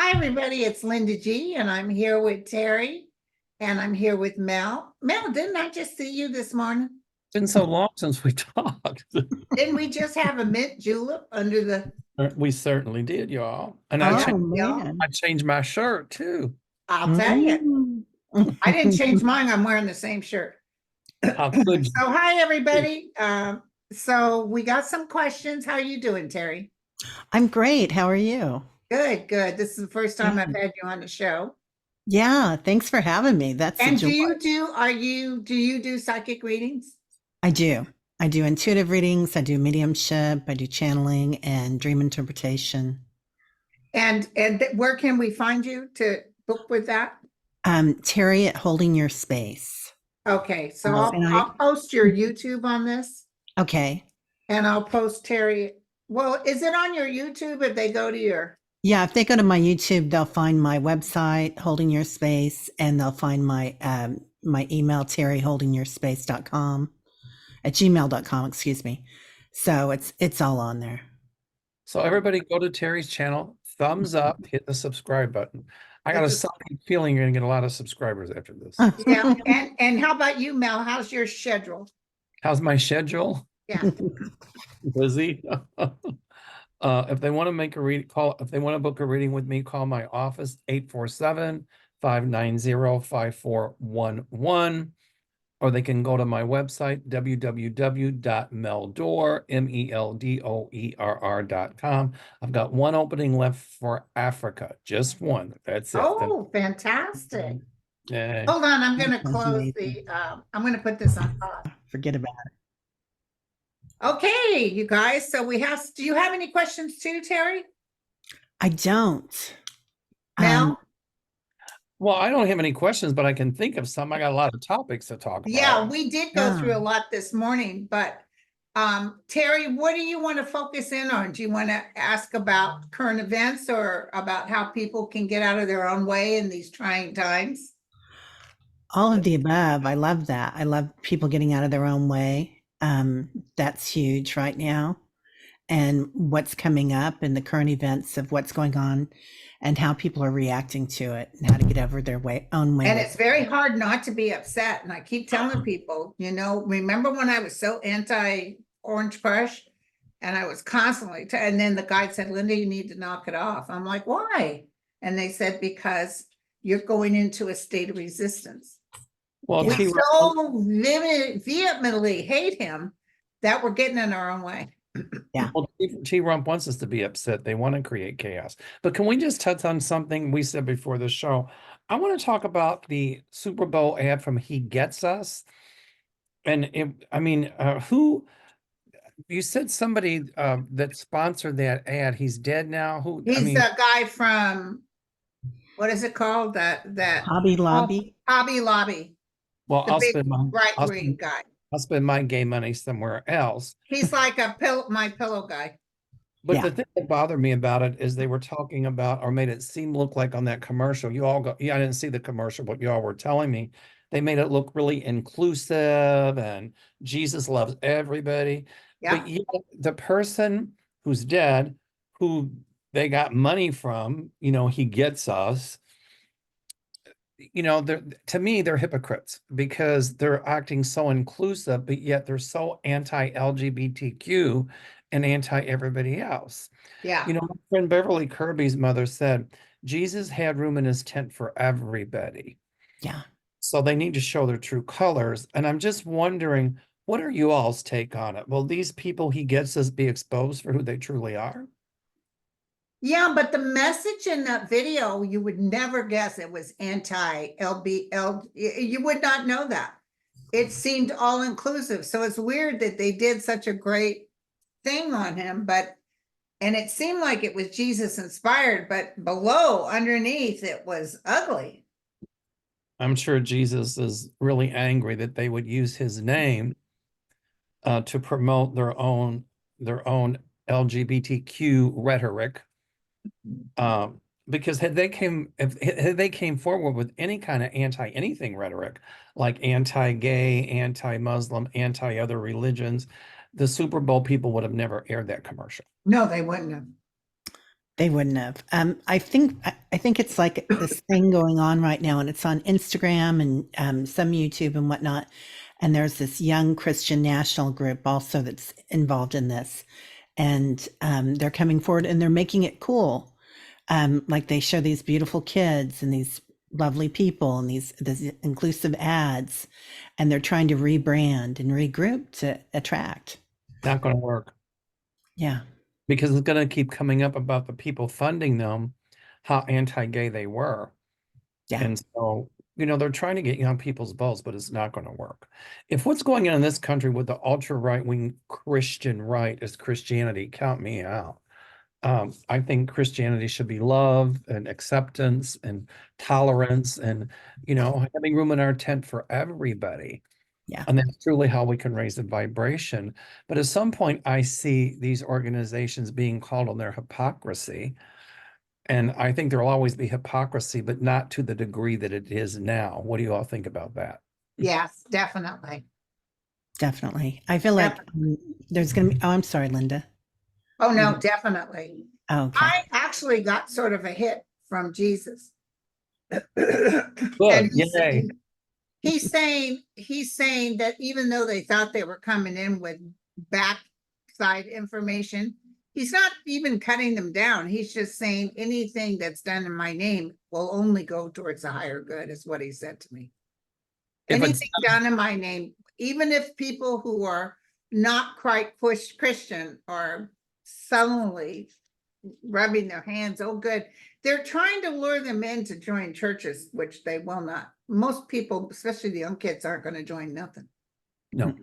Hi, everybody. It's Linda G, and I'm here with Terri, and I'm here with Mel. Mel, didn't I just see you this morning? It's been so long since we talked. Didn't we just have a mint julep under the? We certainly did, y'all. And Yeah, I changed my shirt too. I'll tell you. I didn't change mine. I'm wearing the same shirt. How could you? So, hi, everybody. So we got some questions. How are you doing, Terri? I'm great. How are you? Good, good. This is the first time I've had you on the show. Yeah, thanks for having me. That's a And joy. do you do psychic readings? I do. I do intuitive readings, I do mediumship, I do channeling and dream interpretation. And where can we find you to book with that? Terri at Holding Your Space. Okay, so I'll post your YouTube on this, Okay. and I'll post Terri. Well, is it on your YouTube if they go to your? Yeah, if they go to my YouTube, they'll find my website, Holding Your Space, and they'll find my my email, terryholdingyourspace.com at gmail.com, excuse me. So it's all on there. So everybody go to Terry's channel, thumbs up, hit the subscribe button. I got a something feeling you're gonna get a lot of subscribers after this. Yeah, and how about you, Mel? How's your schedule? How's my schedule? Yeah. Busy. If they want to make a read, if they want to book a reading with me, call my office 847-590-5411, or they can go to my website www.meldoerr.com. I've got one opening left for Africa, just one. That's it. Oh, fantastic. Yeah. Hold on, I'm going to close the I'm going to put this on pause. Forget about it. Okay, you guys. So do you have any questions too, Terri? I don't. Mel? Well, I don't have any questions, but I can think of some. I got a lot of topics to talk about. Yeah, we did go through a lot this morning, but Terri, what do you want to focus in on? Do you want to ask about current events or about how people can get out of their own way in these trying times? All of the above. I love that. I love people getting out of their own way. That's huge right now. And what's coming up and the current events of what's going on and how people are reacting to it and how to get over their own way. And it's very hard not to be upset. And I keep telling people, remember when I was so anti-Orange Crush and I was constantly, and then the guy said, Linda, you need to knock it off. I'm like, why? And they said, because you're going into a state of resistance. Well, we so vehemently hate him that we're getting in our own way. Yeah. Well, T-Rump wants us to be upset. They want to create chaos. But can we just touch on something we said before the show? I want to talk about the Super Bowl ad from He Gets Us. And who, you said somebody that sponsored that ad, he's dead now. Who? He's a guy from, what is it called? That Hobby Lobby. Hobby Lobby. Well, I'll spend my gay money somewhere else. He's like my pillow guy. But the thing that bothered me about it is they were talking about, or made it look like on that commercial, you all go, I didn't see the commercial, but you all were telling me, they made it look really inclusive and Jesus loves everybody. Yeah. But the person who's dead, who they got money from, He Gets Us, to me, they're hypocrites because they're acting so inclusive, but yet they're so anti-LGBTQ and anti-everybody else. Yeah. My friend Beverly Kirby's mother said, Jesus had room in his tent for everybody. Yeah. So they need to show their true colors. And I'm just wondering, what are you all's take on it? Will these people He Gets Us be exposed for who they truly are? Yeah, but the message in that video, you would never guess it was anti-LBL. You would not know that. It seemed all inclusive. So it's weird that they did such a great thing on him, and it seemed like it was Jesus inspired, but underneath, it was ugly. I'm sure Jesus is really angry that they would use his name to promote their own LGBTQ rhetoric. Because had they came forward with any kind of anti-anything rhetoric, like anti-gay, anti-Muslim, anti-other religions, the Super Bowl people would have never aired that commercial. No, they wouldn't have. They wouldn't have. I think it's like this thing going on right now, and it's on Instagram and some YouTube and whatnot. And there's this young Christian national group also that's involved in this, and they're coming forward and they're making it cool. Like they show these beautiful kids and these lovely people and these inclusive ads, and they're trying to rebrand and regroup to attract. Not going to work. Yeah. Because it's going to keep coming up about the people funding them, how anti-gay they were. Yeah. And so, they're trying to get young people's votes, but it's not going to work. If what's going on in this country with the ultra right-wing Christian right is Christianity, count me out. I think Christianity should be love and acceptance and tolerance and, having room in our tent for everybody. Yeah. And that's truly how we can raise the vibration. But at some point, I see these organizations being called on their hypocrisy. And I think there'll always be hypocrisy, but not to the degree that it is now. What do you all think about that? Yes, definitely. Definitely. I feel like there's going to be, I'm sorry, Linda. Oh, no, definitely. Oh, okay. I actually got sort of a hit from Jesus. Good, yay. He's saying that even though they thought they were coming in with backside information, he's not even cutting them down. He's just saying anything that's done in my name will only go towards the higher good, is what he said to me. Anything done in my name, even if people who are not quite Christian are suddenly rubbing their hands, oh good, they're trying to lure them in to join churches, which they will not. Most people, especially the young kids, aren't going to join nothing. No.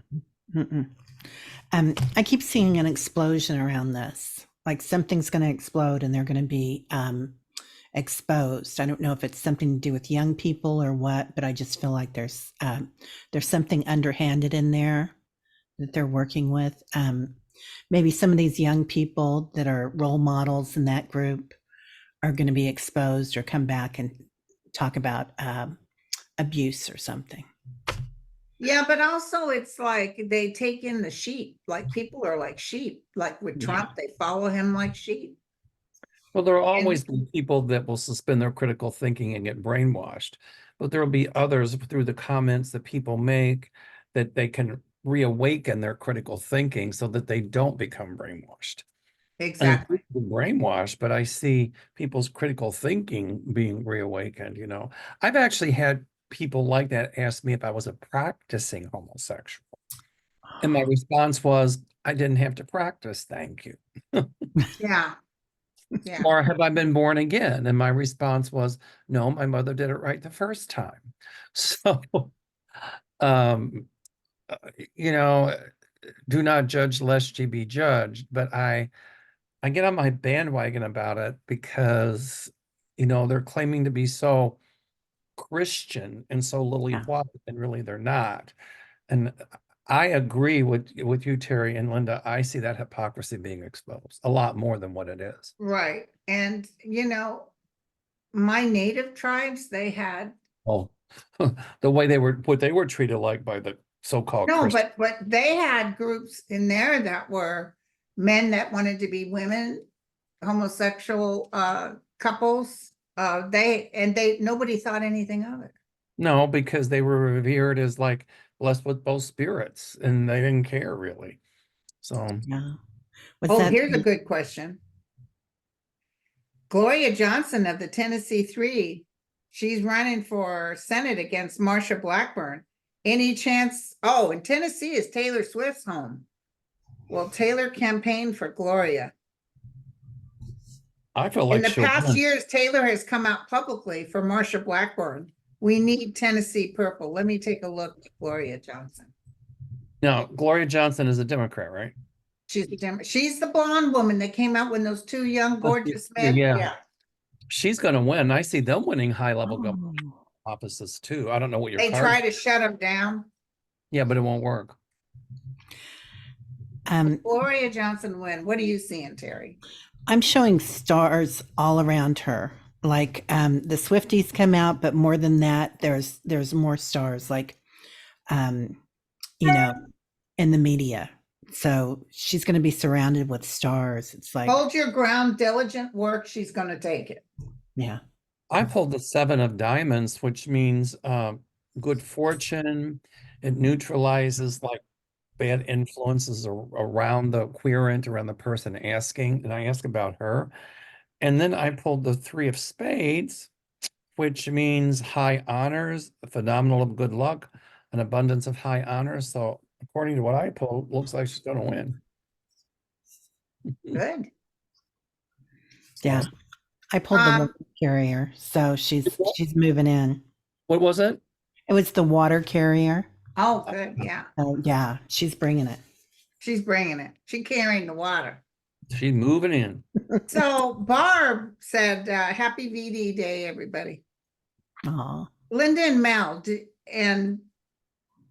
I keep seeing an explosion around this, like something's going to explode and they're going to be exposed. I don't know if it's something to do with young people or what, but I just feel like there's something underhanded in there that they're working with. Maybe some of these young people that are role models in that group are going to be exposed or come back and talk about abuse or something. Yeah, but also it's like they take in the sheep, like people are like sheep, like with Trump, they follow him like sheep. Well, there will always be people that will suspend their critical thinking and get brainwashed, but there will be others through the comments that people make that they can reawaken their critical thinking so that they don't become brainwashed. Exactly. I mean, brainwashed, but I see people's critical thinking being reawakened. I've actually had people like that ask me if I was a practicing homosexual. And my response was, I didn't have to practice, thank you. Yeah. Or have I been born again? And my response was, no, my mother did it right the first time. So, do not judge lest ye be judged. But I get on my bandwagon about it because, they're claiming to be so Christian and so lily white, and really they're not. And I agree with you, Terry and Linda. I see that hypocrisy being exposed a lot more than what it is. Right. And, my native tribes, they had. Oh, the way what they were treated like by the so-called No, Christian. but they had groups in there that were men that wanted to be women, homosexual couples. Nobody thought anything of it. No, because they were revered as like blessed with both spirits, and they didn't care really. So yeah. Here's a good question. Gloria Johnson of the Tennessee Three, she's running for Senate against Marsha Blackburn. Any chance? Oh, and Tennessee is Taylor Swift's home. Well, Taylor campaigned for Gloria. I feel like in the past years, Taylor has come out publicly for Marsha Blackburn. We need Tennessee purple. Let me take a look at Gloria Johnson. Now, Gloria Johnson is a Democrat, right? She's the blonde woman that came out when those two young, gorgeous men. Yeah. She's going to win. I see them winning high-level government offices too. I don't know what they try to shut them down. Yeah, but it won't work. Gloria Johnson win. What are you seeing, Terry? I'm showing stars all around her. Like the Swifties come out, but more than that, there's more stars. Like, in the media, So she's going to be surrounded with stars. It's like, Hold your ground, diligent work, she's gonna take it. yeah. I pulled the 7 of Diamonds, which means good fortune. It neutralizes like bad influences around the querent, around the person asking. And I ask about her. And then I pulled the 3 of Spades, which means high honors, a phenomenal of good luck, an abundance of high honors. So according to what I pulled, looks like she's going to win. Good. Yeah. I pulled the Um, water carrier. So she's moving in. What was it? It was the water carrier. Oh, good, yeah. Oh, yeah. She's bringing it. She's bringing it. She's carrying the water. She's moving in. So Barb said, happy VD Day, everybody. Oh, Linda and Mel,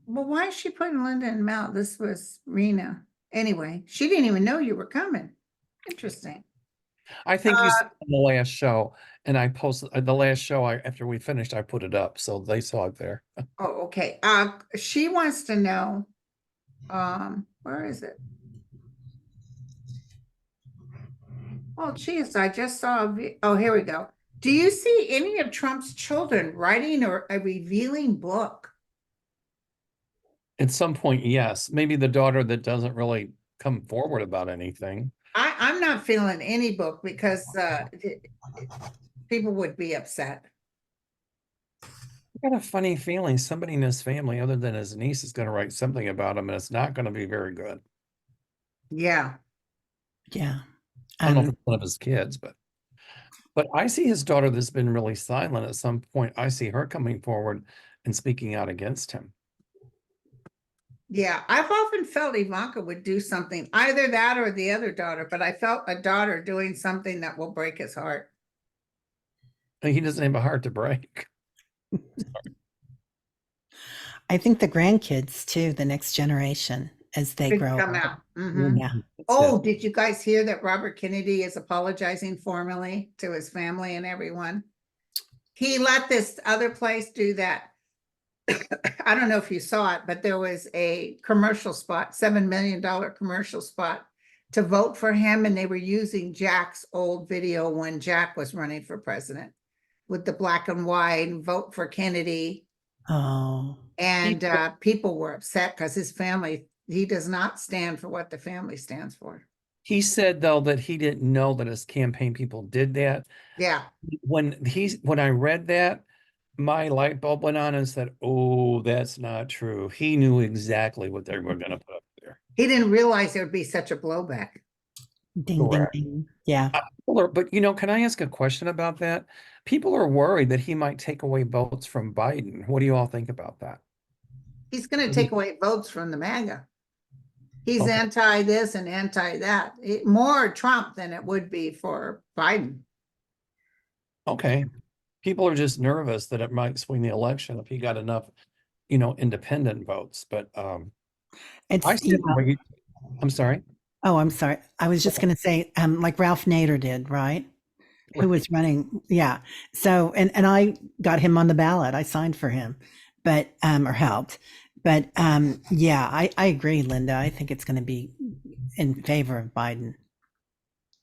well, why is she putting Linda and Mel? This was Rena. Anyway, she didn't even know you were coming. Interesting. I think you said on the last show, and I posted the last show. After we finished, I put it up, so they saw it there. Oh, okay. She wants to know, where is it? Oh, geez, I just saw, oh, here we go. Do you see any of Trump's children writing or a revealing book? At some point, yes, maybe the daughter that doesn't really come forward about anything. I'm not feeling any book because people would be upset. I got a funny feeling somebody in his family, other than his niece, is going to write something about him, and it's not going to be very good. Yeah. yeah. I don't know if it's one of his kids, but I see his daughter that's been really silent. At some point, I see her coming forward and speaking out against him. Yeah, I've often felt Ivanka would do something, either that or the other daughter, but I felt a daughter doing something that will break his heart. And he doesn't have a heart to break. I think the grandkids too, the next generation, as they Could grow come up. out. Mhm. Yeah. Oh, did you guys hear that Robert Kennedy is apologizing formally to his family and everyone? He let this other place do that. I don't know if you saw it, but there was a commercial spot, $7 million commercial spot to vote for him. And they were using Jack's old video when Jack was running for president with the black and white and vote for Kennedy. Oh, And people were upset because his family, he does not stand for what the family stands for. He said, though, that he didn't know that his campaign people did that. Yeah. When I read that, my light bulb went on and said, oh, that's not true. He knew exactly what they were going to put up there. He didn't realize there would be such a blowback. ding, Correct. ding, ding. Yeah. But, can I ask a question about that? People are worried that he might take away votes from Biden. What do you all think about that? He's going to take away votes from the MAGA. He's Okay. anti this and anti that. More Trump than it would be for Biden. Okay. People are just nervous that it might swing the election if he got enough, independent votes. But It's, I see. I'm sorry. oh, I'm sorry. I was just going to say, like Ralph Nader did, right? Who was running. Yeah. So, and I got him on the ballot. I signed for him, but, or helped. But, yeah, I agree, Linda. I think it's going to be in favor of Biden.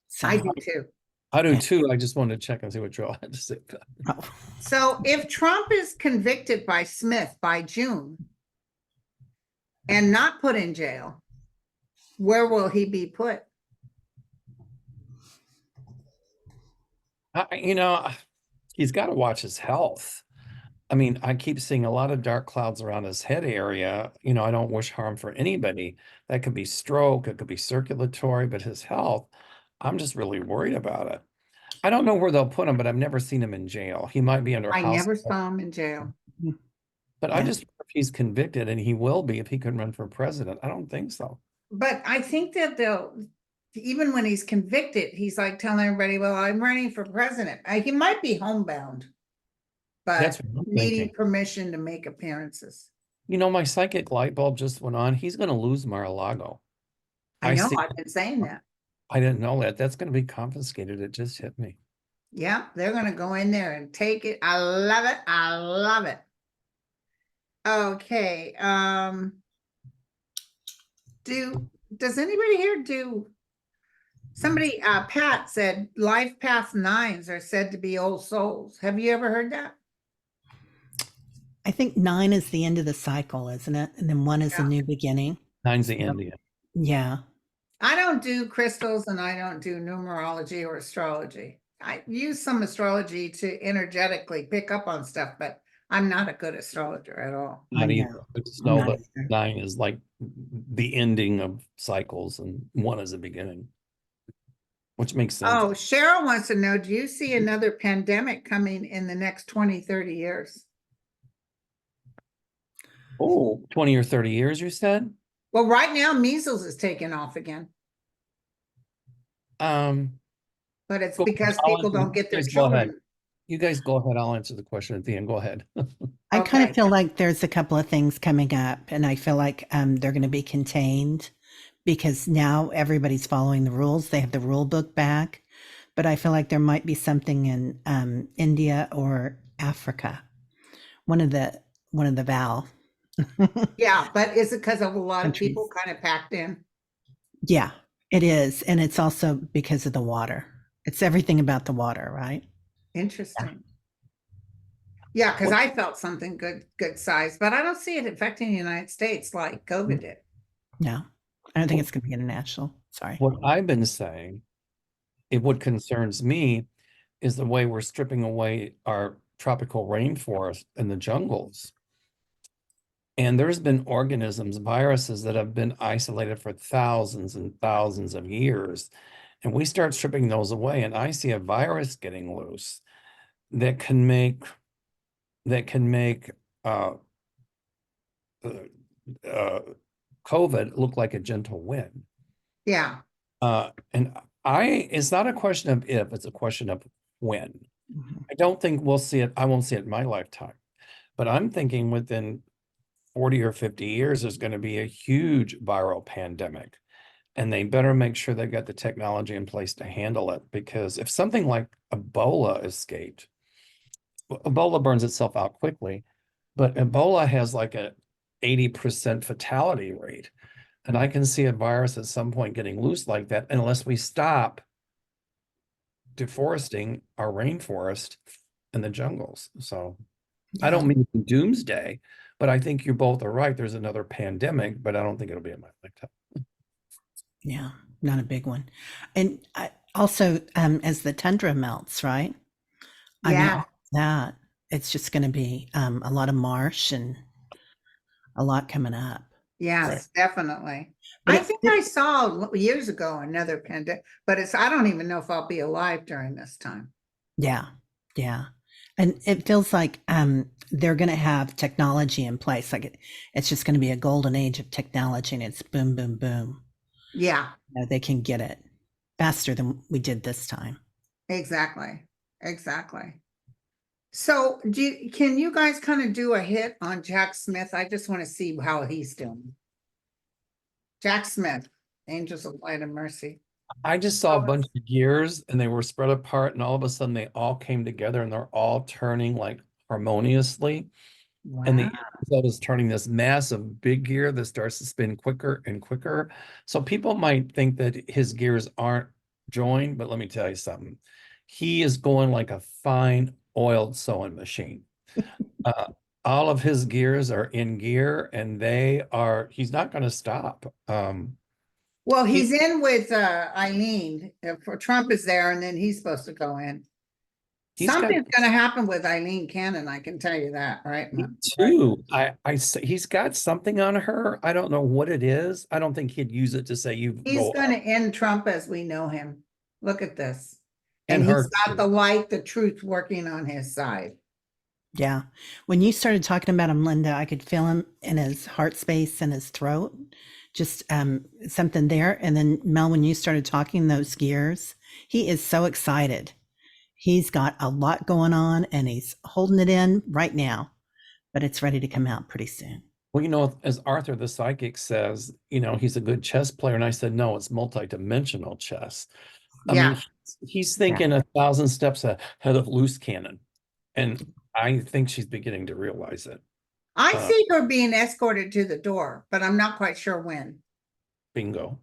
So, I do too. I do Yeah. too. I just wanted to check and see what you all had to say. oh, So if Trump is convicted by Smith by June and not put in jail, where will he be put? He's got to watch his health. I mean, I keep seeing a lot of dark clouds around his head area. I don't wish harm for anybody. That could be stroke, it could be circulatory, but his health, I'm just really worried about it. I don't know where they'll put him, but I've never seen him in jail. He might be under I house never arrest, saw him in jail. but I Yeah. just wonder if he's convicted, and he will be if he can run for president. I don't think so. But I think that even when he's convicted, he's like telling everybody, well, I'm running for president. He might be homebound, That's but what I'm needing thinking. permission to make appearances. My psychic light bulb just went on. He's going to lose Mar-a-Lago. I know, see. I've been saying that. I didn't know that. That's going to be confiscated. It just hit me. Yeah, they're going to go in there and take it. I love it. I love it. Okay. does anybody here do? Somebody, Pat said life path nines are said to be old souls. Have you ever heard that? I think 9 is the end of the cycle, isn't it? And then 1 is a Yeah. new beginning. Nine's the So, Indian. yeah. I don't do crystals and I don't do numerology or astrology. I use some astrology to energetically pick up on stuff, but I'm not a good astrologer at all. I Not either. know. I just I'm know not that either. 9 is like the ending of cycles and 1 is the beginning, which makes sense. Oh, Cheryl wants to know, do you see another pandemic coming in the next 20, 30 years? Oh, 20 or 30 years, you said? Well, right now measles is taking off again, Um, but it's go- because I'll people answer- don't get you their guys go ahead. children. You guys go ahead. I'll answer the question at the end. Go ahead. I kind Okay. of feel like there's a couple of things coming up, and I feel like they're going to be contained because now everybody's following the rules. They have the rule book back, but I feel like there might be something in India or Africa. One of the Val. Yeah, but is it because of a lot of Countries. people kind of packed in? Yeah, it is, and it's also because of the water. It's everything about the water, right? Interesting. Yeah, because I felt something good size, but I don't see it affecting the United States like COVID did. No, I don't think it's going to be international. Sorry. What I've been saying, what concerns me is the way we're stripping away our tropical rainforest and the jungles. And there's been organisms, viruses that have been isolated for thousands and thousands of years. And we start stripping those away, and I see a virus getting loose that can make uh, COVID look like a gentle wind. Yeah. And it's not a question of if, it's a question of when. Mhm. I don't think we'll see it. I won't see it in my lifetime, but I'm thinking within 40 or 50 years, there's going to be a huge viral pandemic, and they better make sure they've got the technology in place to handle it. Because if something like Ebola escaped, Ebola burns itself out quickly, but Ebola has like a 80% fatality rate. And I can see a virus at some point getting loose like that unless we stop deforesting our rainforest and the jungles. So I don't mean doomsday, but I think you both are right. There's another pandemic, but I don't think it'll be in my lifetime. Yeah, not a big one. And also, as the tundra melts, right? I mean, Yeah. all that it's just going to be a lot of marsh and a lot coming up. Yes, Right. definitely. But I it's think I saw years ago another pandemic, but I don't even know if I'll be alive during this time. Yeah, yeah. And it feels like they're going to have technology in place. Like it's just going to be a golden age of technology, and it's boom, boom, boom. Yeah, You know, they can get it faster than we did this time. exactly. Exactly. So can you guys kind of do a hit on Jack Smith? I just want to see how he's doing. Jack Smith, Angels of Light and Mercy. I just saw a bunch of gears and they were spread apart, and all of a sudden they all came together and they're all turning like harmoniously. Wow. And the episode is turning this massive big gear that starts to spin quicker and quicker. So people might think that his gears aren't joined, but let me tell you something. He is going like a fine oiled sewing machine. All of his gears are in gear, and he's not going to stop. Well, he's in with Eileen. For Trump is there, and then he's supposed to go in. Something's going to happen with Eileen Cannon. I can tell you that, right? Me too. He's got something on her. I don't know what it is. I don't think he'd use it to say you He's go. going to end Trump as we know him. Look at this. And And he's her got the light, the truth working on his side. Yeah. When you started talking about him, Linda, I could feel him in his heart space and his throat. Just something there. And then Mel, when you started talking those gears, he is so excited. He's got a lot going on and he's holding it in right now, but it's ready to come out pretty soon. Well, you know, as Arthur the psychic says, you know, he's a good chess player. And I said, no, it's multi-dimensional chess. I Yeah. mean, he's thinking 1,000 steps ahead of loose cannon. And I think she's beginning to realize it. I see her being escorted to the door, but I'm not quite sure when. Bingo.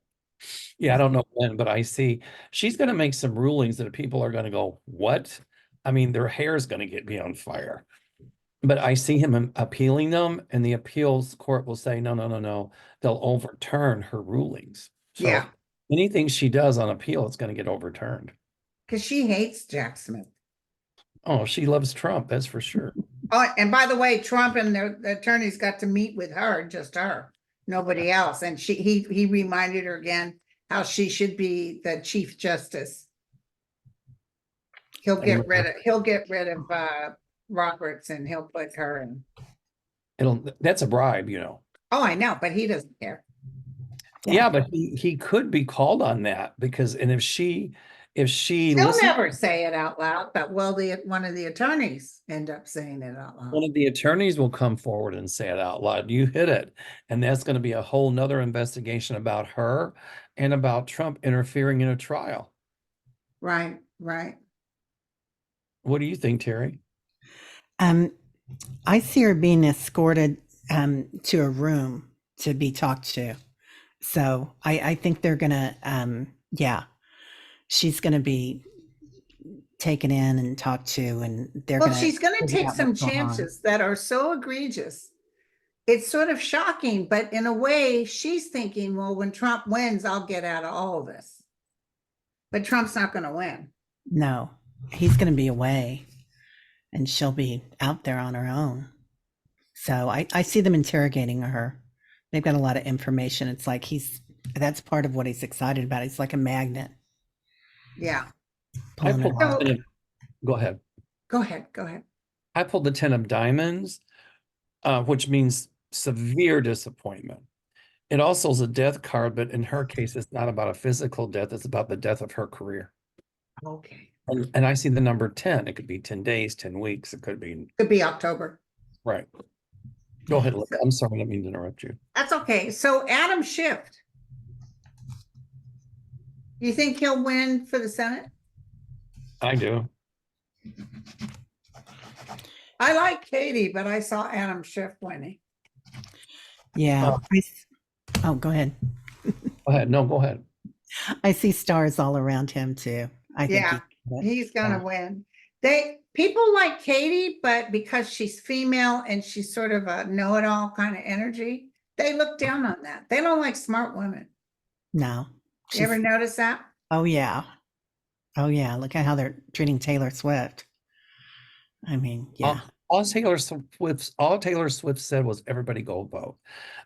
Yeah, I don't know when, but I see she's going to make some rulings that people are going to go, what? I mean, their hair is going to be on fire. But I see him appealing them, and the appeals court will say, no, no, no, no. They'll overturn her rulings. So Yeah, anything she does on appeal, it's going to get overturned. because she hates Jack Smith. Oh, she loves Trump, that's for sure. Oh, and by the way, Trump and the attorneys got to meet with her, just her, nobody else. And he reminded her again how she should be the Chief Justice. He'll get rid of Roberts, and he'll put her in. That's a bribe, you know. Oh, I know, but he doesn't care. Yeah, but he could be called on that because, and if she He'll never say it out loud, but will one of the attorneys end up saying it out loud? one of the attorneys will come forward and say it out loud. You hit it. And that's going to be a whole nother investigation about her and about Trump interfering in a trial. Right, right. What do you think, Terry? I see her being escorted to a room to be talked to. So I think they're gonna she's gonna be taken in and talked to, and She's gonna take some chances that are so egregious. It's sort of shocking, but in a way, she's thinking, well, when Trump wins, I'll get out of all of this. But Trump's not gonna win. No, he's gonna be away, and she'll be out there on her own. So I see them interrogating her. They've got a lot of information. It's like that's part of what he's excited about. He's like a magnet. Yeah. Go ahead. Go ahead. I pulled the 10 of diamonds, which means severe disappointment. It also is a death card, but in her case, it's not about a physical death. It's about the death of her career. Okay. And I see the number 10. It could be 10 days, 10 weeks. It could be October. Right. Go ahead. I'm sorry. I didn't mean to interrupt you. That's okay. So Adam Schiff, you think he'll win for the Senate? I do. I like Katie, but I saw Adam Schiff winning. Yeah. Go ahead. Go ahead. No, go ahead. I see stars all around him too. I think he's gonna win. People like Katie, but because she's female and she's sort of a know-it-all kind of energy, they look down on that. They don't like smart women. No. You ever notice that? Oh yeah. Look at how they're treating Taylor Swift. I mean, yeah. All Taylor Swift said was everybody go vote.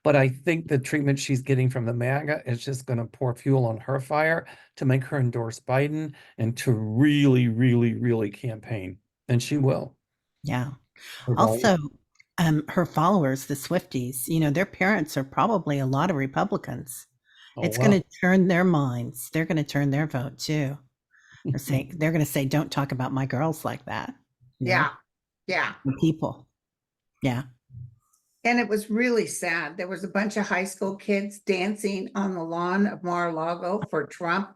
But I think the treatment she's getting from the MAGA is just going to pour fuel on her fire to make her endorse Biden and to really, really, really campaign. And she will. Yeah. Also, her followers, the Swifties, their parents are probably a lot of Republicans. It's going to turn their minds. They're going to turn their vote too. They're going to say, don't talk about my girls like that. Yeah. People. Yeah. And it was really sad. There was a bunch of high school kids dancing on the lawn of Mar-a-Lago for Trump.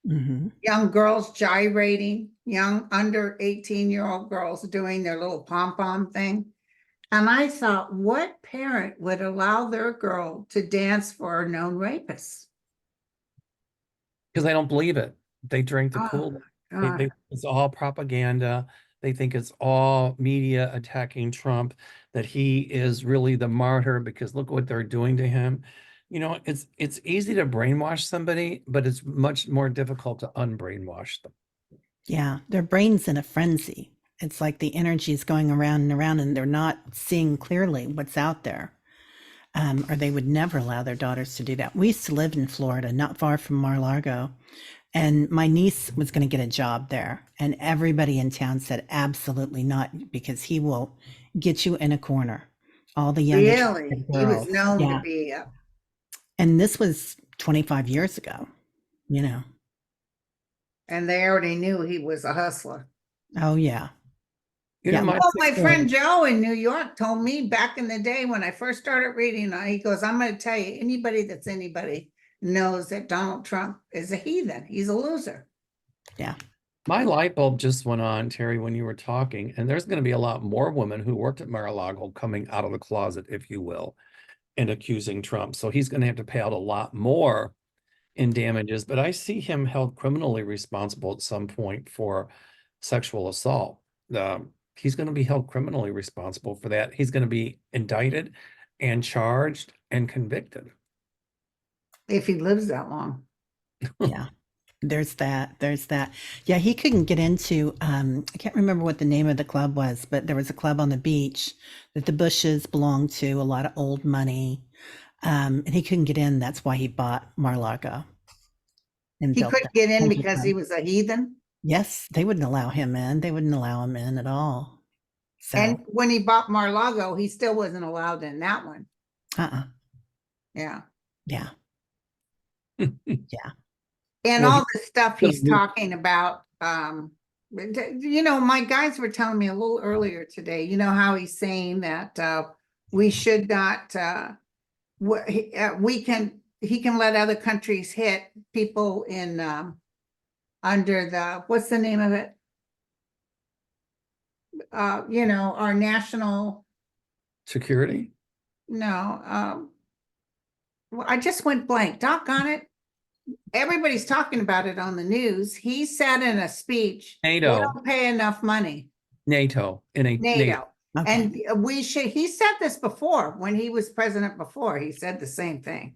Mm-hmm. Young girls gyrating, young under 18-year-old girls doing their little pom-pom thing. And I thought, what parent would allow their girl to dance for a known rapist? Because they don't believe it. They drink the Kool-Aid. It's all propaganda. They think it's all media attacking Trump, that he is really the martyr because look what they're doing to him. It's easy to brainwash somebody, but it's much more difficult to unbrainwash them. Yeah, their brain's in a frenzy. It's like the energy is going around and around and they're not seeing clearly what's out there. Or they would never allow their daughters to do that. We used to live in Florida, not far from Mar-a-Lago. And my niece was going to get a job there. And everybody in town said, absolutely not, because he will get you in a corner. All the young Really? He was known to be and this was 25 years ago, And they already knew he was a hustler. Oh, yeah. My friend Joe in New York told me back in the day when I first started reading, he goes, I'm going to tell you, anybody knows that Donald Trump is a heathen. He's a loser. Yeah. My light bulb just went on, Terry, when you were talking, and there's going to be a lot more women who worked at Mar-a-Lago coming out of the closet, if you will, and accusing Trump. So he's going to have to pay out a lot more in damages, but I see him held criminally responsible at some point for sexual assault. He's going to be held criminally responsible for that. He's going to be indicted and charged and convicted. If he lives that long. Yeah. There's that. Yeah, he couldn't get into, I can't remember what the name of the club was, but there was a club on the beach that the Bushes belonged to, a lot of old money. And he couldn't get in. That's why he bought Mar-a-Lago and He built couldn't that get in whole because he club. was a heathen. Yes, they wouldn't allow him in. They wouldn't allow him in at all. So, And when he bought Mar-a-Lago, he still wasn't allowed in that one. Yeah. yeah. And Well, all the stuff he's talking about, you know, my guys were telling me a little earlier today, you know, how he's saying that we should not, he can let other countries hit people in under the, what's the name of it? You know, our national, security. no, well, I just went blank, doggone it. Everybody's talking about it on the news. He said in a speech, we NATO. don't pay enough money. NATO. NATO. Okay. And we should, he said this before, when he was president before, he said the same thing.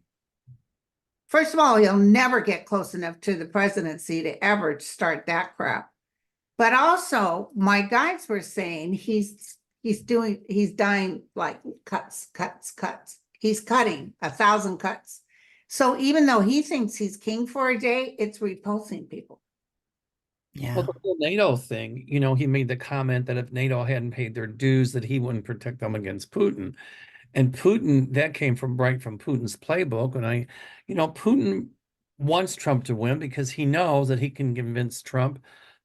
First of all, he'll never get close enough to the presidency to ever start that crap. But also, my guys were saying he's dying like cuts. He's cutting 1,000 cuts. So even though he thinks he's king for a day, it's repulsing people. Yeah. Well, the whole NATO thing, you know, he made the comment that if NATO hadn't paid their dues, that he wouldn't protect them against Putin. And Putin, that came from right from Putin's playbook. And you know, Putin wants Trump to win because he knows that he can convince Trump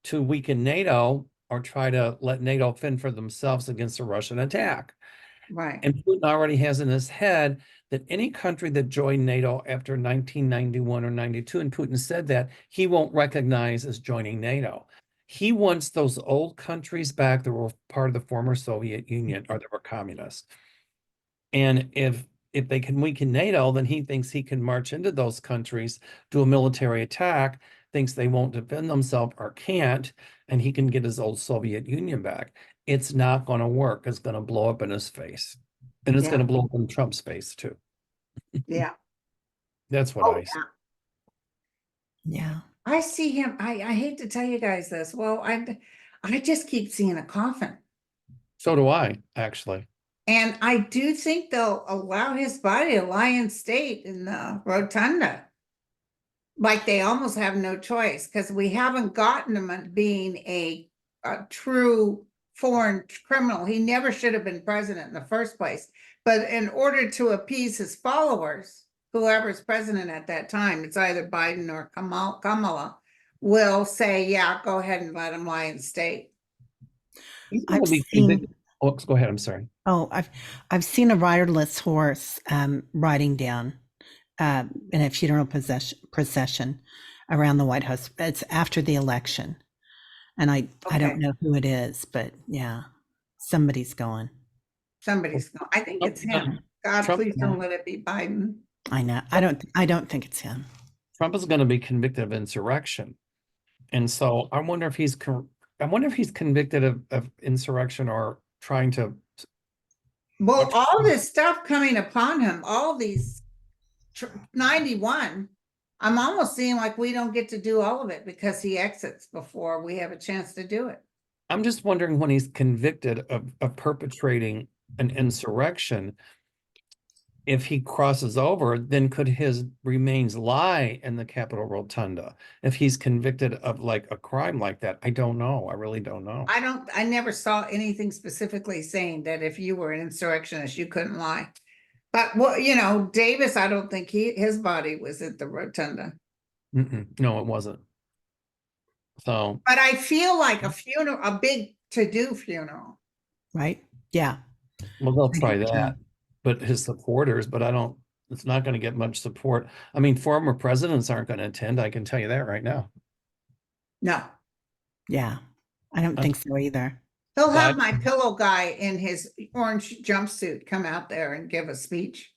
to weaken NATO or try to let NATO fend for themselves against a Russian attack. Right. And Putin already has in his head that any country that joined NATO after 1991 or 92, and Putin said that, he won't recognize as joining NATO. He wants those old countries back that were part of the former Soviet Union or that were communist. And if they can weaken NATO, then he thinks he can march into those countries, do a military attack, thinks they won't defend themselves or can't, and he can get his old Soviet Union back. It's not going to work. It's going to blow up in his face. And it's going to blow up in Trump's face too. Yeah. That's what I see. Yeah. I see him. I hate to tell you guys this. Well, I just keep seeing a coffin. So do I, actually. And I do think they'll allow his body to lie in state in the rotunda. Like they almost have no choice because we haven't gotten him being a true foreign criminal. He never should have been president in the first place. But in order to appease his followers, whoever's president at that time, it's either Biden or Kamala, will say, yeah, go ahead and let him lie in state. I've seen, oh, go ahead. I'm sorry. Oh, I've seen a riderless horse riding down in a funeral procession around the White House. It's after the election, and I don't know who it is, but yeah, somebody's going. Somebody's going. I think it's him. God, please don't let it be Biden. I know. I don't think it's him. Trump is going to be convicted of insurrection, and so I wonder if he's convicted of insurrection or trying to. Well, all this stuff coming upon him, all these 91, I'm almost seeing like we don't get to do all of it because he exits before we have a chance to do it. I'm just wondering when he's convicted of perpetrating an insurrection, if he crosses over, then could his remains lie in the Capitol Rotunda? If he's convicted of like a crime like that, I don't know. I really don't know. I never saw anything specifically saying that if you were an insurrectionist, you couldn't lie. But well, you know, Davis, I don't think his body was at the Rotunda. No, it wasn't. So, but I feel like a funeral, a big to-do funeral. Right? Yeah. Well, they'll try that. But his supporters, but it's not going to get much support. I mean, former presidents aren't going to attend. I can tell you that right now. No. Yeah. I don't think so either. He'll have my pillow guy in his orange jumpsuit come out there and give a speech.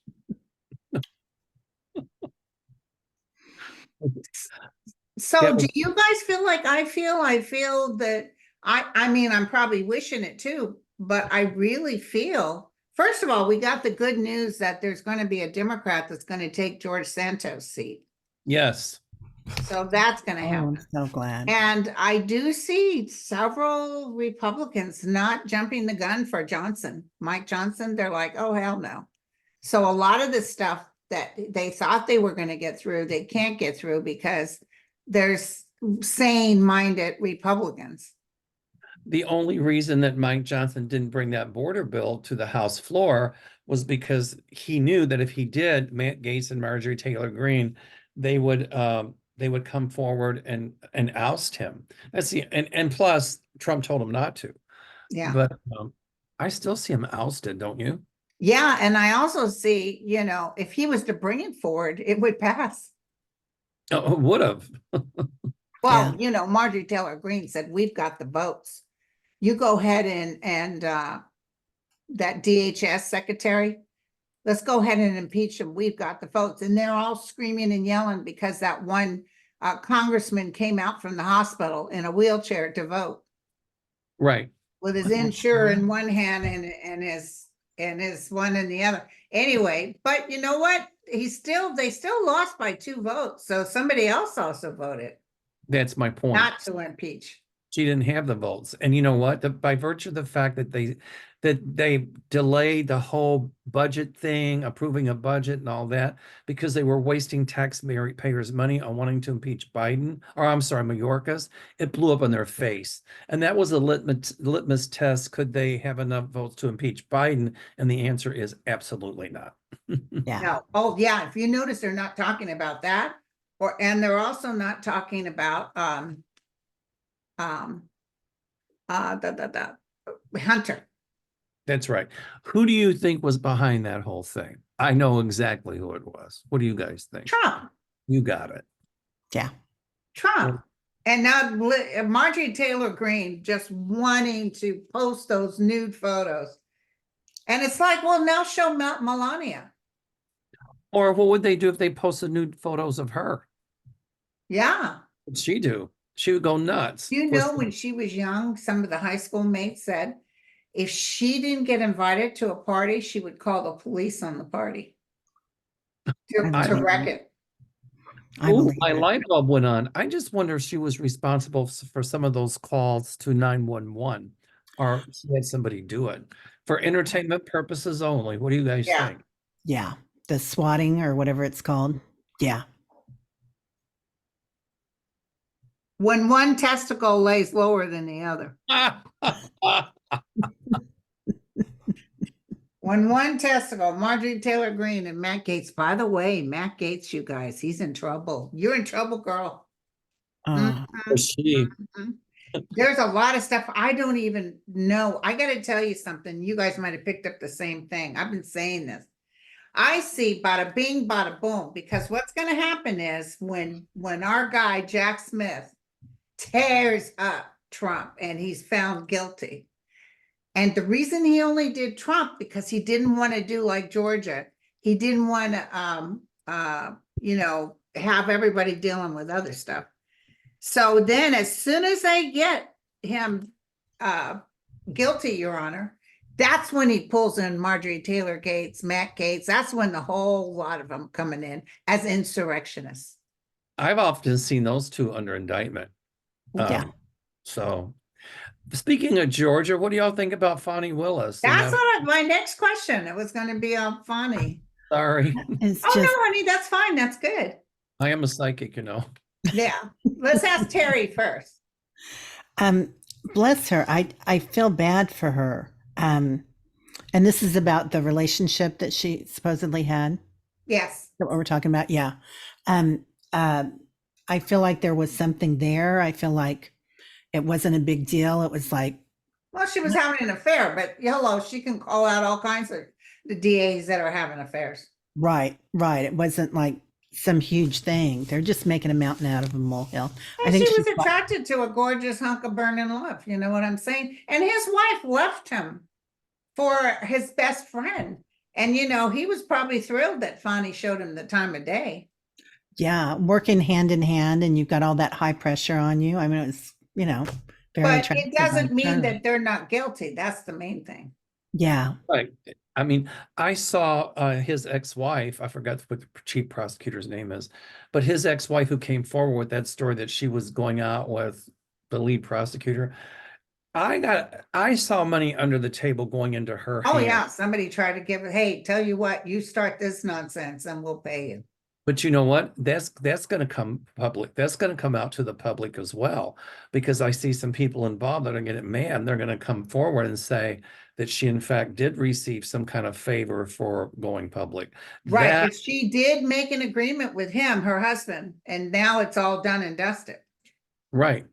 So That do was- you guys feel like I feel that I mean, I'm probably wishing it too, but I really feel, first of all, we got the good news that there's going to be a Democrat that's going to take George Santos' seat. Yes. So that's going to Oh, happen. I'm so glad. And I do see several Republicans not jumping the gun for Johnson, Mike Johnson. They're like, oh, hell no. So a lot of the stuff that they thought they were going to get through, they can't get through because there's sane-minded Republicans. The only reason that Mike Johnson didn't bring that border bill to the House floor was because he knew that if he did, Matt Gaetz and Marjorie Taylor Greene, they would come forward and oust him. That's the and plus Trump told him not to. Yeah. But I still see him ousted, don't you? Yeah. And I also see, you know, if he was to bring it forward, it would pass. Oh, would have. Well, Yeah. you know, Marjorie Taylor Greene said, we've got the votes. You go ahead and that DHS secretary, let's go ahead and impeach him. We've got the votes. And they're all screaming and yelling because that one congressman came out from the hospital in a wheelchair to vote Right. with his insurer in one hand and his one in the other. Anyway, but you know what? They still lost by 2 votes. So somebody else also voted That's my point. not to impeach. She didn't have the votes. And you know what? By virtue of the fact that they delayed the whole budget thing, approving a budget and all that, because they were wasting taxpayers' money on wanting to impeach Biden, or I'm sorry, Mayorkas, it blew up in their face. And that was a litmus test. Could they have enough votes to impeach Biden? And the answer is absolutely not. Yeah. No. Oh, yeah. If you notice, they're not talking about that, and they're also not talking about Hunter. That's right. Who do you think was behind that whole thing? I know exactly who it was. What do you guys think? Trump. You got it. Yeah. Trump. And now Marjorie Taylor Greene just wanting to post those nude photos. And it's like, well, now show Melania. Or what would they do if they posted nude photos of her? Yeah. What'd she do? She would go nuts. You know, when she was young, some of the high school mates said if she didn't get invited to a party, she would call the police on the party to wreck it. Ooh, my light bulb went on. I just wonder if she was responsible for some of those calls to 911, or she had somebody do it for entertainment purposes only. What do you guys think? Yeah. The swatting or whatever it's called. Yeah. When one testicle lays lower than the other. When one testicle, Marjorie Taylor Greene and Matt Gaetz. By the way, Matt Gaetz, you guys, he's in trouble. You're in trouble, girl. She. There's a lot of stuff I don't even know. I got to tell you something. You guys might have picked up the same thing. I've been saying this. I see bada bing, bada boom, because what's going to happen is when our guy, Jack Smith, tears up Trump and he's found guilty. And the reason he only did Trump, because he didn't want to do like Georgia. He didn't want to, you know, have everybody dealing with other stuff. So then as soon as they get him guilty, Your Honor, that's when he pulls in Marjorie Taylor Gaetz, Matt Gaetz. That's when the whole lot of them coming in as insurrectionists. I've often seen those two under indictment. Yeah. So speaking of Georgia, what do y'all think about Fani Willis? That's not my next question. It was going to be on Fani. Sorry. It's Oh, just, no, honey, that's fine. That's good. I am a psychic, you know. Yeah. Let's ask Terri first. bless her. I feel bad for her. And this is about the relationship that she supposedly had. Yes. What we're talking about. Yeah. I feel like there was something there. I feel like it wasn't a big deal. It was like, Well, she was having an affair, but hello, she can call out all kinds of the DAs that are having affairs. right. It wasn't like some huge thing. They're just making a mountain out of a molehill. And she was attracted to a gorgeous hunk of burning love. You know what I'm saying? And his wife left him for his best friend. And, you know, he was probably thrilled that Fani showed him the time of day. Yeah, working hand in hand, and you've got all that high pressure on you. I mean, it was, very But attractive it doesn't on mean her. that they're not guilty. That's the main thing. Yeah. Right. I mean, I saw his ex-wife, I forgot what the chief prosecutor's name is, but his ex-wife who came forward with that story that she was going out with the lead prosecutor. I saw money under the table going into her Oh hand. yeah, somebody tried to give it, hey, tell you what, you start this nonsense and we'll pay you. But you know what? That's going to come public. That's going to come out to the public as well, because I see some people involved that are getting mad. They're going to come forward and say that she, in fact, did receive some kind of favor for going public. Right, That but she did make an agreement with him, her husband, and now it's all done and dusted. right.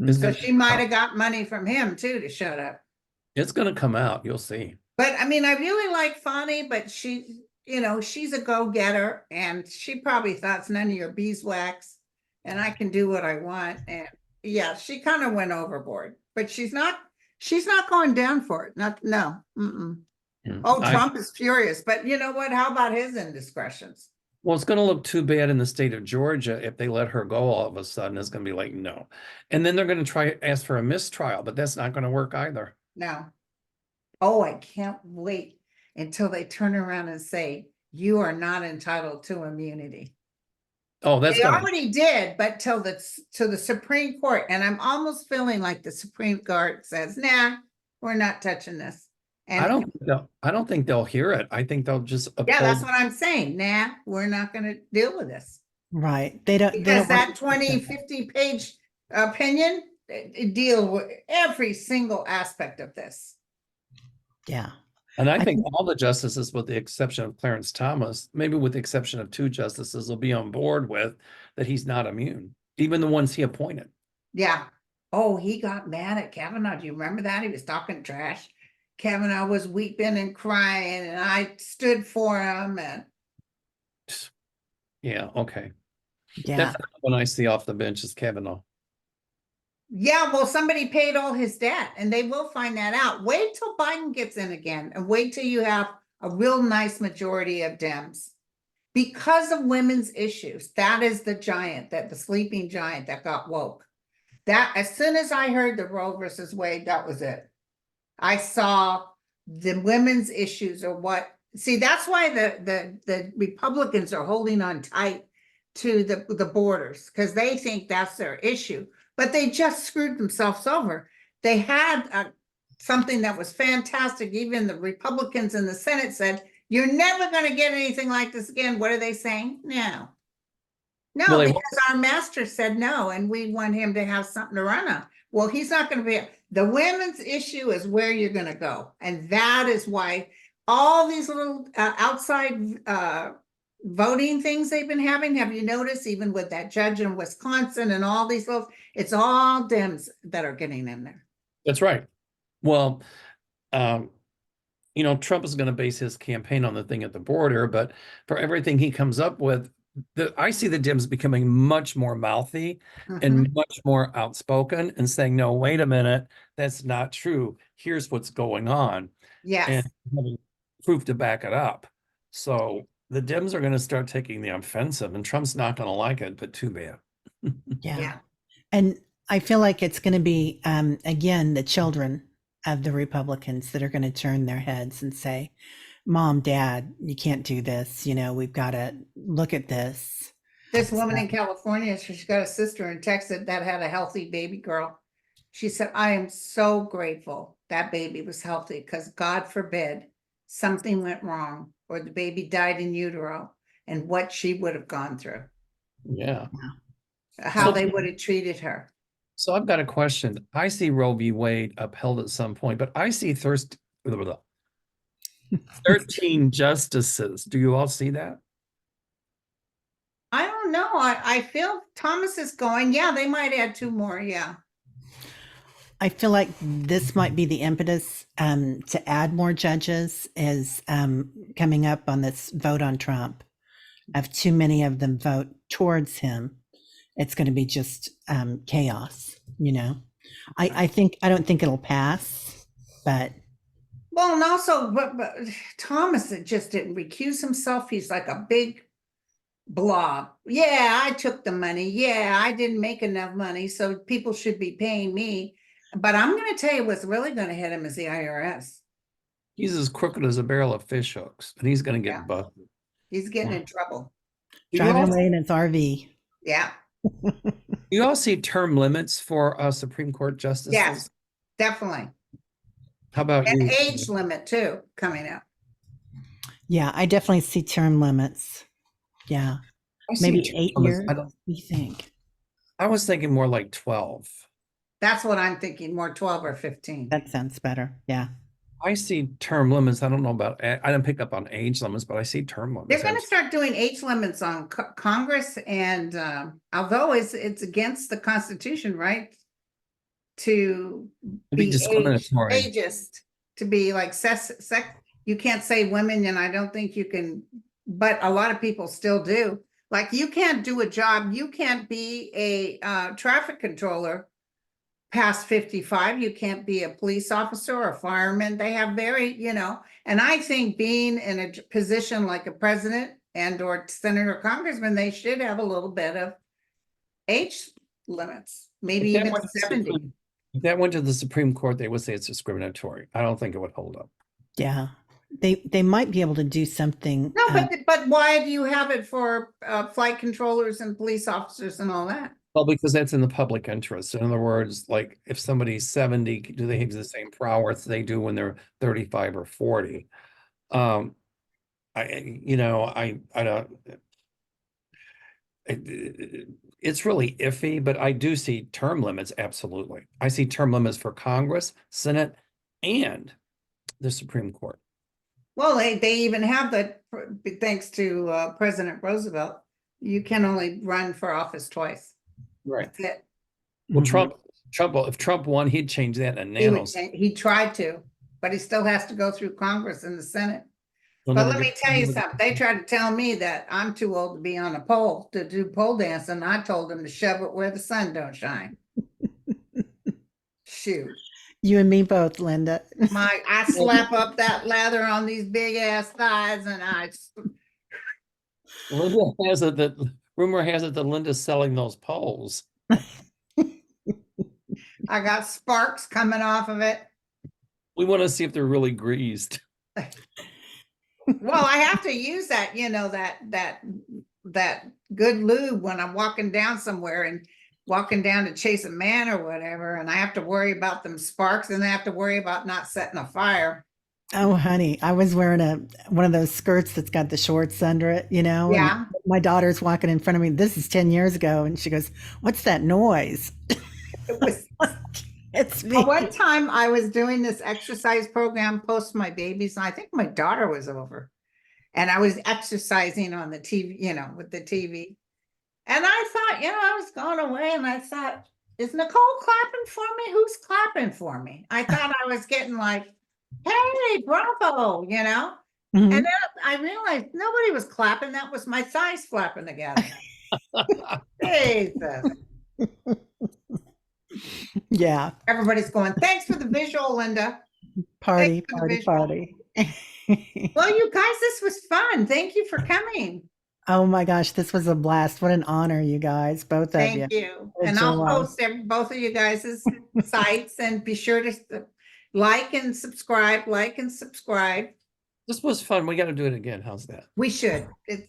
It's So going she might have got money from him too to shut up. it's going to come out. You'll see. But I mean, I really like Fani, but she, she's a go-getter and she probably thought it's none of your beeswax and I can do what I want. And yeah, she kind of went overboard, but she's not going down for it. No. Oh, I- Trump is furious, but you know what? How about his indiscretions? Well, it's going to look too bad in the state of Georgia if they let her go all of a sudden. It's going to be like, no. And then they're going to try ask for a mistrial, but that's not going to work either. No. Oh, I can't wait until they turn around and say, you are not entitled to immunity. Oh, that's They going already did, but to the Supreme Court. And I'm almost feeling like the Supreme Court says, nah, we're not touching this. And I don't think they'll hear it. I think they'll just yeah, that's uphold. what I'm saying. Nah, we're not going to deal with this. Right. They don't Because that want- 20, 50-page opinion deal with every single aspect of this. Yeah. And I think all the justices, with the exception of Clarence Thomas, maybe with the exception of 2 justices, will be on board with that he's not immune, even the ones he appointed. Yeah. Oh, he got mad at Kavanaugh. Do you remember that? He was talking trash. Kavanaugh was weeping and crying, and I stood for him. And Yeah, okay. Yeah. That's when I see off the bench is Kavanaugh. yeah, well, somebody paid all his debt, and they will find that out. Wait till Biden gets in again, and wait till you have a real nice majority of Dems. Because of women's issues, that is the giant, the sleeping giant that got woke. That as soon as I heard the Roe versus Wade, that was it. I saw the women's issues are what. See, that's why the Republicans are holding on tight to the borders, because they think that's their issue. But they just screwed themselves over. They had something that was fantastic. Even the Republicans in the Senate said, you're never going to get anything like this again. What are they saying? No. No, Well, because our master said no, and we want him to have something to run on. Well, he's not going to be. The women's issue is where you're going to go. And that is why all these little outside voting things they've been having, have you noticed, even with that judge in Wisconsin and all these little, it's all Dems that are getting in there. That's right. Well, Trump is going to base his campaign on the thing at the border, but for everything he comes up with, I see the Dems becoming much more mouthy and much more outspoken and saying, no, wait a minute, that's not true. Here's what's going on. Yes. And having proof to back it up. So the Dems are going to start taking the offensive, and Trump's not going to like it, but too bad. Yeah. And I feel like it's going to be, again, the children of the Republicans that are going to turn their heads and say, Mom, Dad, you can't do this. We've got to look at this. This woman in California, she's got a sister in Texas that had a healthy baby girl. She said, I am so grateful that baby was healthy, because God forbid something went wrong or the baby died in utero, and what she would have gone through. Yeah. How they would have treated her. So I've got a question. I see Roe v. Wade upheld at some point, but I see 13 justices. Do you all see that? I don't know. I feel Thomas is going, yeah, they might add 2 more. Yeah. I feel like this might be the impetus to add more judges is coming up on this vote on Trump. If too many of them vote towards him, it's going to be just chaos, I don't think it'll pass, but. Well, and also, but Thomas just didn't recuse himself. He's like a big blah. Yeah, I took the money. Yeah, I didn't make enough money, so people should be paying me. But I'm going to tell you what's really going to hit him is the IRS. He's as crooked as a barrel of fish hooks, and he's going to Yeah. get busted. He's getting in trouble. Do you Driving all, away in its RV. Yeah. do you all see term limits for Supreme Court justices? Yes, definitely. How about And you? age limit too coming up. Yeah, I definitely see term limits. Yeah, I see maybe term 8 limits. years. What do you think? I was thinking more like 12. That's what I'm thinking, more 12 or 15. That sounds better. Yeah. I see term limits. I don't know about, I didn't pick up on age limits, but I see term They're limits. going to start doing age limits on Congress, and although it's against the Constitution, right? To Be be discriminatory. ageist, to be like you can't say women, and I don't think you can, but a lot of people still do. Like you can't do a job, you can't be a traffic controller past 55, you can't be a police officer or a fireman. They have very, and I think being in a position like a president and or senator or congressman, they should have a little bit of age limits, maybe If that even went to the 70. If that went to the Supreme Court, they would say it's discriminatory. I don't think it would hold up. Yeah. They might be able to do something. No, but why do you have it for flight controllers and police officers and all that? Well, because that's in the public interest. In other words, like if somebody's 70, do they have the same prowess they do when they're 35 or 40? I don't. It's really iffy, but I do see term limits. Absolutely, I see term limits for Congress, Senate, and the Supreme Court. Well, they even have that, thanks to President Roosevelt. You can only run for office twice. Right. That's it. Well, if Trump won, he'd change that in a nanosecond. He tried to, but he still has to go through Congress and the Senate. He'll But never let me get- tell you never get- something. They tried to tell me that I'm too old to be on a pole to do pole dancing. I told them to shove it where the sun don't shine. Shoot. You and me both, Linda. I slap up that lather on these big ass thighs, and Linda has it that rumor has it that Linda's selling those poles. I got sparks coming off of it. We want to see if they're really greased. Well, I have to use that, that good lube when I'm walking down somewhere and walking down to chase a man or whatever, and I have to worry about them sparks, and I have to worry about not setting a fire. Oh, honey, I was wearing one of those skirts that's got the shorts under it, Yeah. and my daughter's walking in front of me. This is 10 years ago. And she goes, "What's that noise?" It was It's me. one time I was doing this exercise program post my babies, and I think my daughter was over, and I was exercising on the TV, with the TV. And I thought, I was going away, and I thought, is Nicole clapping for me? Who's clapping for me? I thought I was getting like, hey, bravo, Mhm. And then I realized nobody was clapping. That was my thighs flapping together. Jesus. Yeah. Everybody's going, thanks for the visual, Linda. Party, Thanks for the party, visual. party. Well, you guys, this was fun. Thank you for coming. Oh my gosh, this was a blast. What an honor, you guys, both of you. Thank you. Good And I'll job. post both of you guys' sites, and be sure to like and subscribe. This was fun. We got to do it again. How's that? We should.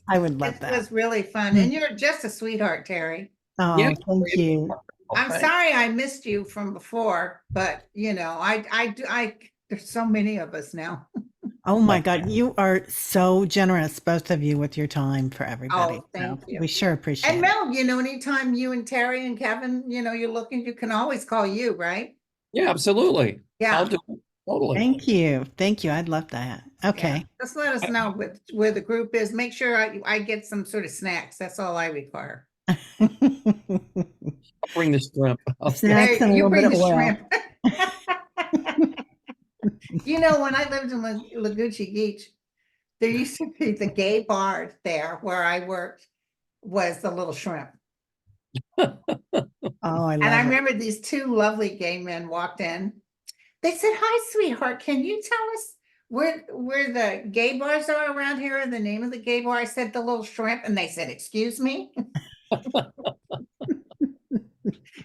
I would love It that. was really fun. And you're just a sweetheart, Terri. Oh, Yeah. thank you. I'm sorry I missed you from before, but there's so many of us now. Oh my God, you are so generous, both of you, with your time for everybody. Oh, thank So you. We sure appreciate And it. Mel, anytime you and Terri and Kevin, you're looking, you can always call you, right? Yeah, absolutely. Yeah. I'll do it. Totally. Thank you. Thank you. I'd love that. Okay. Yeah. Just let us know where the group is. Make sure I get some sort of snacks. That's all I require. I'll bring the shrimp. Snacks and a You little bring bit of the oil. shrimp. When I lived in Lagoochee Beach, there used to be the gay bar there where I worked was the Little Shrimp. Oh, I And I love it. remember these two lovely gay men walked in. They said, "Hi, sweetheart. Can you tell us where the gay bars are around here, the name of the gay bar, I said the Little Shrimp, and they said, excuse me?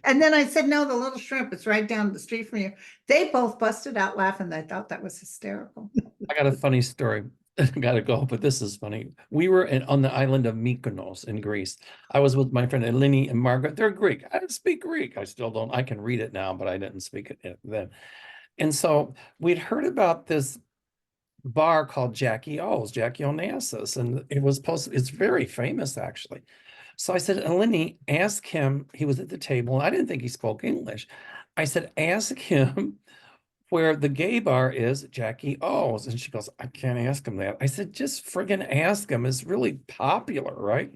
And then I said, no, the Little Shrimp, it's right down the street from you. They both busted out laughing. They thought that was hysterical. I got a funny story. I gotta go, but this is funny. We were on the island of Mykonos in Greece. I was with my friend Eleni and Margaret. They're Greek. I don't speak Greek. I still don't. I can read it now, but I didn't speak it then. And so we'd heard about this bar called Jackie Onassis, and it's very famous actually. So I said, Eleni, ask him. He was at the table, and I didn't think he spoke English. I said, ask him where the gay bar is, Jackie O's. And she goes, I can't ask him that. I said, just friggin' ask him. It's really popular, right?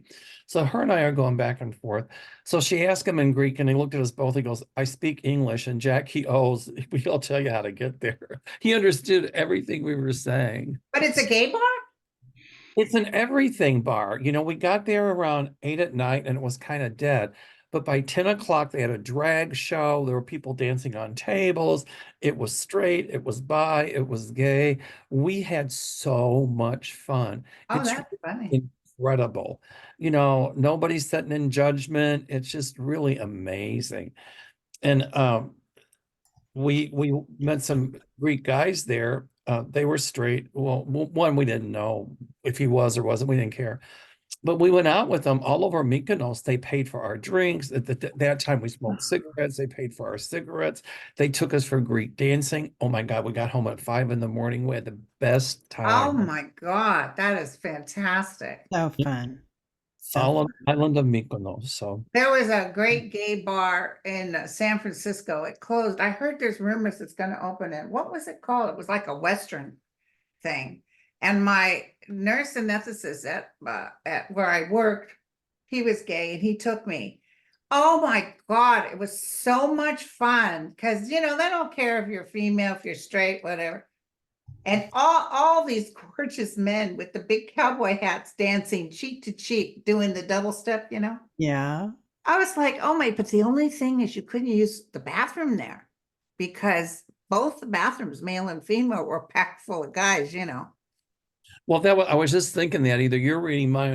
So her and I are going back and forth. So she asked him in Greek, and he looked at us both. He goes, I speak English, and Jackie O's, we'll tell you how to get there. He understood everything we were saying. But it's a gay bar? It's an everything bar. You know, we got there around 8 at night, and it was kind of dead. But by 10 o'clock, they had a drag show. There were people dancing on tables. It was straight, it was bi, it was gay. We had so much fun. Oh, It's that's funny. incredible. You know, nobody's sitting in judgment. It's just really amazing. And we met some Greek guys there. They were straight. Well, one, we didn't know if he was or wasn't. We didn't care. But we went out with them all over Mykonos. They paid for our drinks. At that time, we smoked cigarettes. They paid for our cigarettes. They took us for Greek dancing. Oh my God, we got home at 5 in the morning. We had the best Oh time. my God, that is fantastic. So fun. So All on fun. the island of Mykonos. So There was a great gay bar in San Francisco. It closed. I heard there's rumors it's going to open it. What was it called? It was like a Western thing. And my nurse anesthetist at where I worked, he was gay and he took me. Oh my God, it was so much fun because, you know, they don't care if you're female, if you're straight, whatever. And all these gorgeous men with the big cowboy hats dancing cheek to cheek, doing the double step, you know. Yeah. I was like, oh my, but the only thing is you couldn't use the bathroom there because both the bathrooms, male and female, were packed full of guys, you know. well, I was just thinking that either you're reading my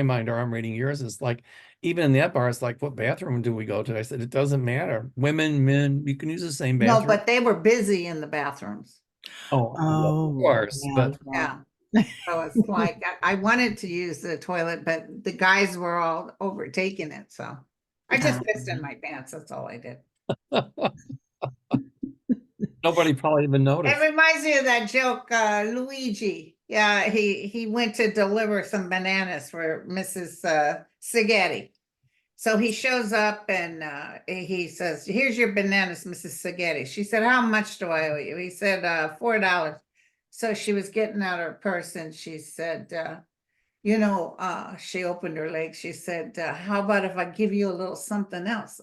mind or I'm reading yours. It's like, even in that bar, it's like, what bathroom do we go to? I said, it doesn't matter. Women, men, you can use the same No, bathroom. but they were busy in the bathrooms. Oh, of course. yeah, But Yeah. So it's like I wanted to use the toilet, but the guys were all overtaking it. So I just pissed in my pants. That's all I did. nobody probably even noticed. It reminds me of that joke, Luigi. Yeah, he went to deliver some bananas for Mrs. Sigeti. So he shows up and he says, here's your bananas, Mrs. Sigeti. She said, how much do I owe you? He said, $4. So she was getting out her purse and she said, you know, she opened her leg. She said, how about if I give you a little something else?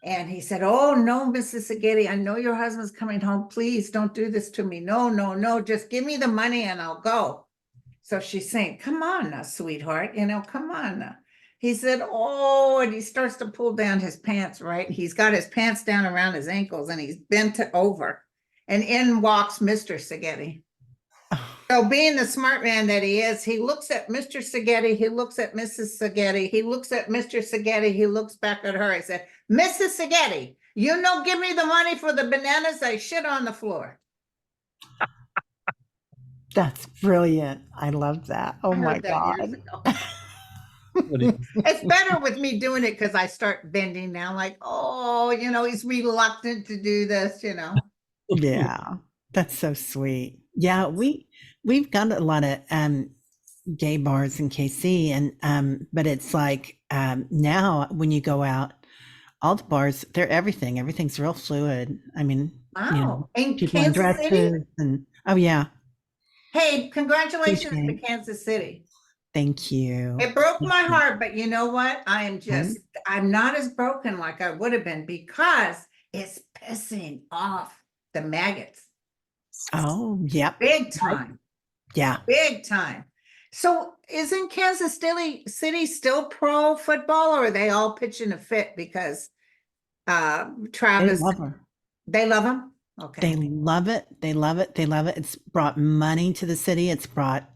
And he said, oh, no, Mrs. Sigeti, I know your husband's coming home. Please don't do this to me. No, no, no, just give me the money and I'll go. So she's saying, come on now, sweetheart, you know, come on now. He said, oh, and he starts to pull down his pants, right? He's got his pants down around his ankles and he's bent over. And in walks Mr. Sigeti. So being the smart man that he is, he looks at Mr. Sigeti, he looks at Mrs. Sigeti, he looks at Mr. Sigeti, he looks back at her. I said, Mrs. Sigeti, you know, give me the money for the bananas. I shit on the floor. That's brilliant. I love that. Oh I my heard that years God. ago. It's better with me doing it because I start bending down like, oh, you know, he's reluctant to do this, you know. Yeah. That's so sweet. Yeah, we've got a lot of gay bars in KC and but it's like now when you go out, all the bars, they're everything. Everything's real fluid. I mean, Wow. you know, In people in Kansas City? dresses and oh yeah. Hey, congratulations to Okay. Kansas City. Thank you. It broke Thank my you. heart, but you know what? I'm not as broken like I would have been because it's pissing off the maggots. Oh, yep. Big time. Yeah. Big time. So isn't Kansas City still pro football or are they all pitching a fit because They Travis, love her. they love him? Okay. They love it. They love it. They love it. It's brought money to the city. It's brought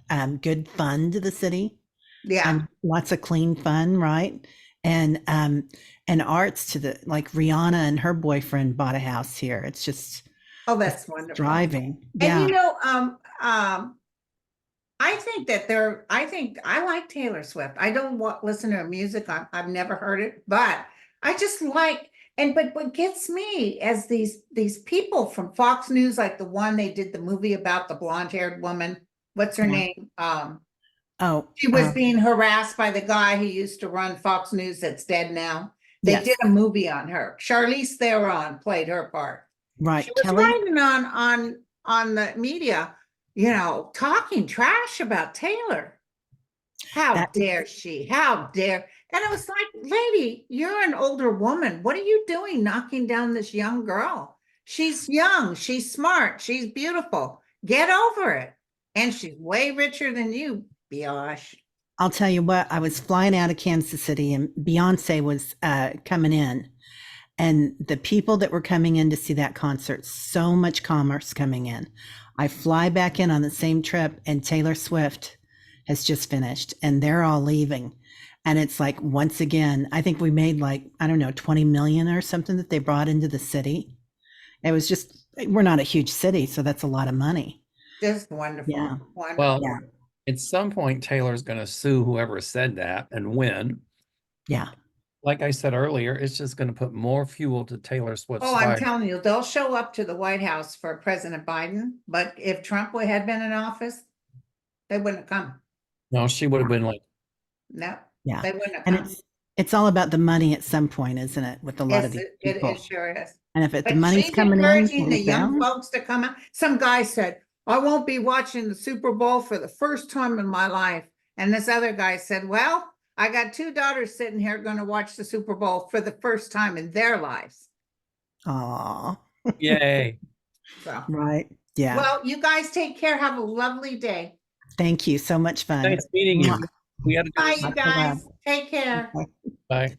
good fun to the city. Yeah. Lots of clean fun, right? And arts to the like Rihanna and her boyfriend bought a house here. It's just Oh, that's wonderful. driving. And Yeah. you know, I think that I think I like Taylor Swift. I don't listen to her music. I've never heard it, but I just like, but what gets me as these people from Fox News, like the one they did the movie about the blonde-haired woman. What's her Yeah. name? Oh, She was being harassed by the guy who used to run Fox News that's dead now. They yes, did a movie on her. Charlize Theron played her part. right. She was Kelly. writing on the media, talking trash about Taylor. How That- dare she? How dare? And it was like, lady, you're an older woman. What are you doing knocking down this young girl? She's young, she's smart, she's beautiful. Get over it. And she's way richer than you, Biosh. I'll tell you what, I was flying out of Kansas City and Beyonce was coming in. And the people that were coming in to see that concert, so much commerce coming in. I fly back in on the same trip and Taylor Swift has just finished and they're all leaving. And it's like, once again, I think we made like, I don't know, 20 million or something that they brought into the city. It was just, we're not a huge city, so that's a lot of money. Just wonderful. Yeah. Wonderful. Well, Yeah. at some point, Taylor's going to sue whoever said that and win. Yeah. Like I said earlier, it's just going to put more fuel to Taylor Swift's Oh, I'm fire. telling you, they'll show up to the White House for President Biden, but if Trump had been in office, they wouldn't have come. No, she would have been like, No, Yeah. they wouldn't have And come. it's all about the money at some point, isn't it? With a lot of Yes, these it people. sure is. And if the But money's she's coming in, encouraging the goes young down. folks to come out. Some guy said, I won't be watching the Super Bowl for the first time in my life. And this other guy said, well, I got two daughters sitting here going to watch the Super Bowl for the first time in their lives. Aw. yay. So, Right. Yeah. well, you guys take care. Have a lovely day. Thank you. So much fun. Nice meeting you. Mwah. We had to do Bye, this. you guys. Take care. Okay. Bye.